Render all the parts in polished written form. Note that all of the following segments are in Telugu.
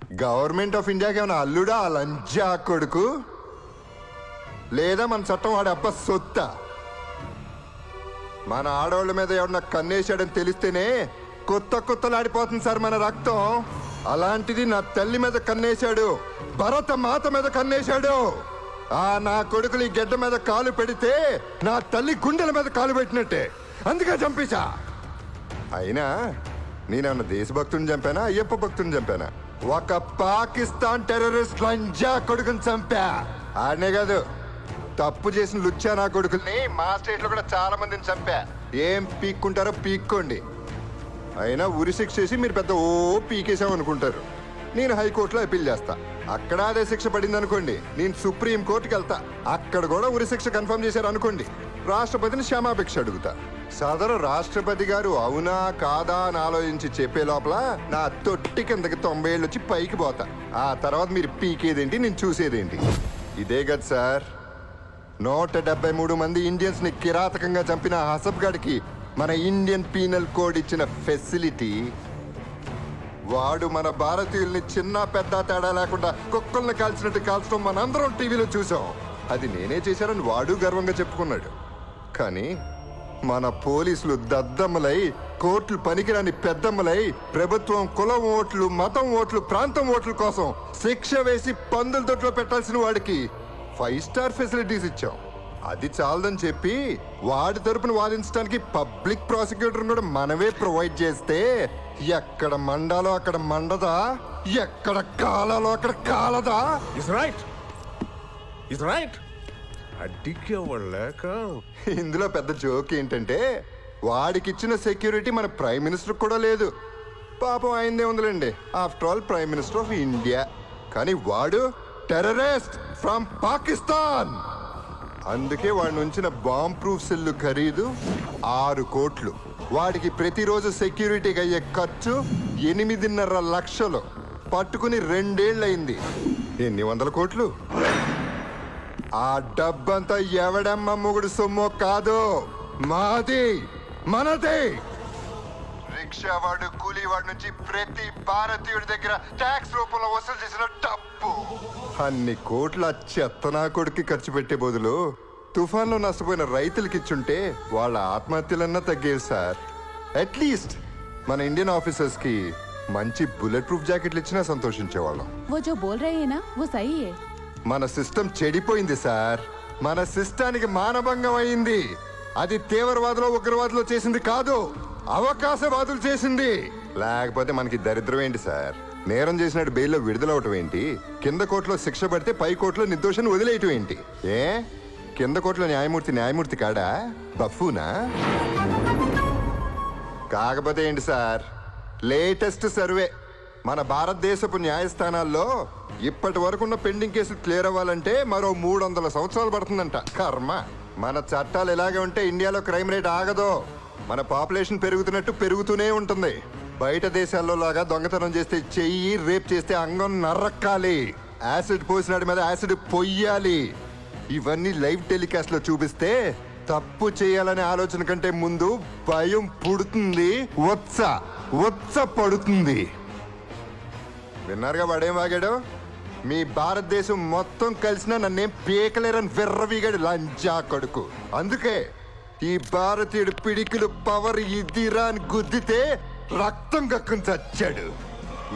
గవర్నమెంట్ ఆఫ్ ఇండియాకి ఏమైనా అల్లుడా ఆ లంజా కొడుకు, లేదా మన చట్టం వాడి అబ్బ సొత్త? మన ఆడవాళ్ళ మీద ఎవరన్నా కన్నేశాడని తెలిస్తేనే కొత్తలాడిపోతుంది సార్ మన రక్తం. అలాంటిది నా తల్లి మీద కన్నేశాడు, భరత మాత మీద కన్నేశాడు. నా కొడుకులు ఈ గడ్డ మీద కాలు పెడితే నా తల్లి గుండెల మీద కాలు పెట్టినట్టే, అందుకే చంపేశా. అయినా నేనన్న దేశభక్తుని చంపానా, అయ్యప్ప భక్తుని చంపానా? ఒక పాకిస్తాన్ టెర్రరిస్ట్ లంజా కొడుకుని చంపా. ఆడనే కాదు, తప్పు చేసిన లుచ్చా నా కొడుకుల్ని మా స్టేట్ లో కూడా చాలా మందిని చంపా. ఏం పీక్కుంటారో పీక్కోండి. అయినా ఉరి శిక్ష చేసి మీరు పెద్ద పీకేసాం అనుకుంటారు. నేను హైకోర్టులో అప్పీల్ చేస్తా. అక్కడ అదే శిక్ష పడింది అనుకోండి, నేను సుప్రీం కోర్టుకి వెళ్తా. అక్కడ కూడా ఉరి శిక్ష కన్ఫర్మ్ చేశారు అనుకోండి, రాష్ట్రపతిని క్షమాభిక్ష అడుగుతా. సదరు రాష్ట్రపతి గారు అవునా కాదా అని ఆలోచించి చెప్పే లోపల నా తొట్టి కిందకి 90 ఏళ్ళు వచ్చి పైకి పోతా. ఆ తర్వాత మీరు పీకేదేంటి, నేను చూసేదేంటి? ఇదే కదా సార్ 173 మంది ఇండియన్స్ ని కిరాతకంగా చంపిన హసబ్ గడికి మన ఇండియన్ పీనల్ కోడ్ ఇచ్చిన ఫెసిలిటీ. వాడు మన భారతీయుల్ని చిన్న పెద్ద తేడా లేకుండా కుక్కల్ని కాల్చినట్టు కాల్చడం మనందరం టీవీలో చూసాం. అది నేనే చేశానని వాడు గర్వంగా చెప్పుకున్నాడు. కానీ మన పోలీసులు దద్దమ్మలై, కోర్టులు పనికిరాని పెద్దమ్మలై, ప్రభుత్వం కులం ఓట్లు, మతం ఓట్లు, ప్రాంతం ఓట్ల కోసం శిక్ష వేసి పందుల దొడ్లో పెట్టాల్సిన వాడికి 5 స్టార్ ఫెసిలిటీస్ ఇచ్చాం. అది చాలదని చెప్పి వాడి తరపున వాదించడానికి పబ్లిక్ ప్రాసిక్యూటర్ కూడా మనమే ప్రొవైడ్ చేస్తే ఎక్కడ మండాలో అక్కడ మండదా, ఎక్కడ కాలాలో అక్కడ కాలదా? ఇందులో పెద్ద జోక్ ఏంటంటే వాడికిచ్చిన సెక్యూరిటీ మన ప్రైమ్ మినిస్టర్ కూడా లేదు. పాపం అయిందే ఉందిలేండి, after all prime minister of India. కానీ వాడు టెర్రరిస్ట్ ఫ్రమ్ పాకిస్తాన్. అందుకే వాడి నుంచిన బాంబ్ ప్రూఫ్ సెల్లు ఖరీదు 6 కోట్లు. వాడికి ప్రతిరోజు సెక్యూరిటీకి అయ్యే ఖర్చు 8.5 లక్షలు. పట్టుకుని 2 ఏళ్ళయింది. ఎన్ని వందల కోట్లు? ఆ డబ్బంతా ఎవడమ్మ మొగుడు సొమ్మో కాదు, మాది, మనది. రిక్షావాడు, కూలీవాడి నుంచి ప్రతి భారతీయుడి దగ్గర ట్యాక్స్ రూపంలో వసూలు చేసిన డబ్బు. అన్ని కోట్ల చెత్తనా కొడుక్కి ఖర్చు పెట్టే బదులు తుఫాన్లో నష్టపోయిన రైతులకి ఇచ్చుంటే వాళ్ళ ఆత్మహత్యలన్నా తగ్గేవి సార్. అట్లీస్ట్ మన ఇండియన్ ఆఫీసర్స్ కి మంచి బుల్లెట్ ప్రూఫ్ జాకెట్లు ఇచ్చినా సంతోషించేవాళ్ళం. మన సిస్టమ్ చెడిపోయింది సార్. మన సిస్టానికి మానభంగం అయింది. అది తీవ్రవాదులో ఉగ్రవాదులో చేసింది కాదు, అవకాశవాదులు చేసింది. లేకపోతే మనకి దరిద్రం ఏంటి సార్? నేరం చేసినట్టు బెయిల్లో విడుదలవటం ఏంటి? కింద కోర్టులో శిక్ష పడితే పై కోర్టులో నిర్దోషాన్ని వదిలేయటం ఏంటి? కింద కోర్టులో న్యాయమూర్తి కాడా? బఫూనా? కాకపోతే ఏంటి సార్, లేటెస్ట్ సర్వే మన భారతదేశపు న్యాయస్థానాల్లో ఇప్పటి వరకు ఉన్న పెండింగ్ కేసులు క్లియర్ అవ్వాలంటే మరో 300 సంవత్సరాలు పడుతుందంట. కర్మ. మన చట్టాలు ఎలాగే ఉంటే ఇండియాలో క్రైమ్ రేట్ ఆగదో. మన పాపులేషన్ పెరుగుతున్నట్టు పెరుగుతూనే ఉంటుంది. బయట దేశాల్లో లాగా దొంగతనం చేస్తే చెయ్యి, రేప్ చేస్తే అంగం నరక్కాలి, యాసిడ్ పోసినాడి మీద యాసిడ్ పొయ్యాలి. ఇవన్నీ లైవ్ టెలికాస్ట్ లో చూపిస్తే తప్పు చేయాలనే ఆలోచన కంటే ముందు భయం పుడుతుంది, ఉత్స పడుతుంది. విన్నారుగా వాడేం వాగాడు? మీ భారతదేశం మొత్తం కలిసినా నన్నేం పీకలేరని విర్రవీగాడు లంజా కొడుకు. అందుకే ఈ భారతీయుడు పిడికిలు పవర్ ఇదిరా అని గుద్దితే రక్తం కక్కుని చచ్చాడు.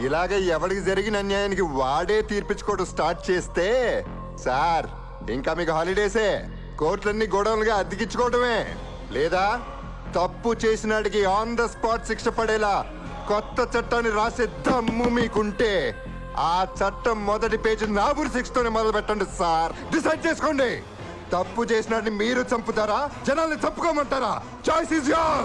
ఇలాగే ఎవడికి జరిగిన అన్యాయానికి వాడే తీర్పించుకోవడం స్టార్ట్ చేస్తే సార్ ఇంకా మీకు హాలిడేసే. కోర్టులన్నీ గోడౌన్లుగా అద్దెకించుకోవడమే. లేదా తప్పు చేసినాడికి ఆన్ ద స్పాట్ శిక్ష పడేలా కొత్త చట్టాన్ని రాసే దమ్ము మీకుంటే ఆ చట్టం మొదటి పేజీ నాబూరు శిక్షతోనే మొదలు పెట్టండి సార్. డిసైడ్ చేసుకోండి. తప్పు చేసినాడిని మీరు చంపుతారా, జనాల్ని చంపుకోమంటారా? Choice is yours.